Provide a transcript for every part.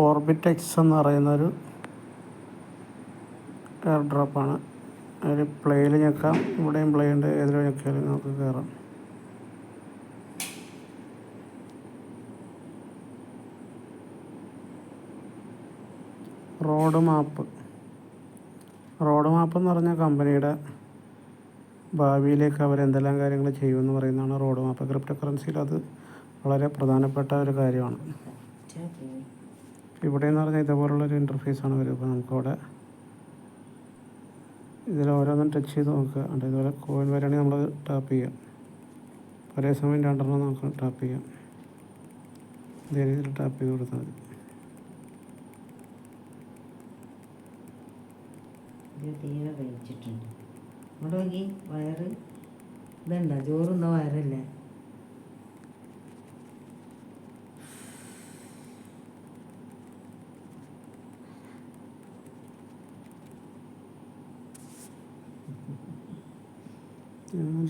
Orbit X എന്ന് പറയുന്നൊരു air ഡ്രോപ്പാണ്. അതിൽ പ്ലേയിൽ ഞെക്കാം, ഇവിടെയും പ്ലേ ഉണ്ട്, ഏതിൽ ഞെക്കിയാലും നമുക്ക് കയറാം. റോഡ് മാപ്പ് എന്ന് പറഞ്ഞാൽ കമ്പനിയുടെ ഭാവിയിലേക്ക് അവരെന്തെല്ലാം കാര്യങ്ങൾ ചെയ്യുമെന്ന് പറയുന്നതാണ് റോഡ് മാപ്പ്. ക്രിപ്റ്റോ കറൻസിയിൽ അത് വളരെ പ്രധാനപ്പെട്ട ഒരു കാര്യമാണ്. ഇവിടെ എന്ന് പറഞ്ഞാൽ ഇതുപോലുള്ളൊരു ഇൻ്റർഫേസാണ് വരും. ഇപ്പോൾ നമുക്കവിടെ ഇതിൽ ഓരോന്നും ടച്ച് ചെയ്ത് നോക്കുക. ഇതുപോലെ കോയിൻ വരികയാണെങ്കിൽ നമ്മൾ ടാപ്പ് ചെയ്യാം. ഒരേ സമയം രണ്ടെണ്ണം നമുക്ക് ടാപ്പ് ചെയ്യാം. ഇതേ രീതിയിൽ ടാപ്പ് ചെയ്ത് കൊടുത്താൽ മതി. തീരെ കഴിച്ചിട്ടുണ്ട്. ഇവിടെ നോക്കി, വയറ് ഇതുണ്ടോ? ചോറുണ്ടോ? വയറല്ലേ?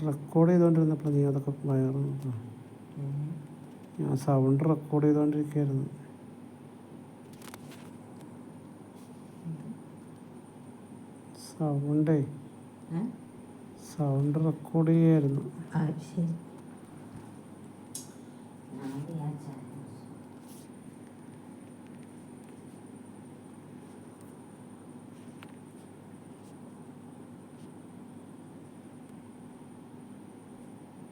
റെക്കോർഡ് ചെയ്തുകൊണ്ടിരുന്നപ്പോൾ നീ അതൊക്കെ വയറ് ഞാൻ സൗണ്ട് റെക്കോർഡ് ചെയ്തുകൊണ്ടിരിക്കുകയായിരുന്നു. സൗണ്ട് റെക്കോർഡ് ചെയ്യായിരുന്നു. ശരി.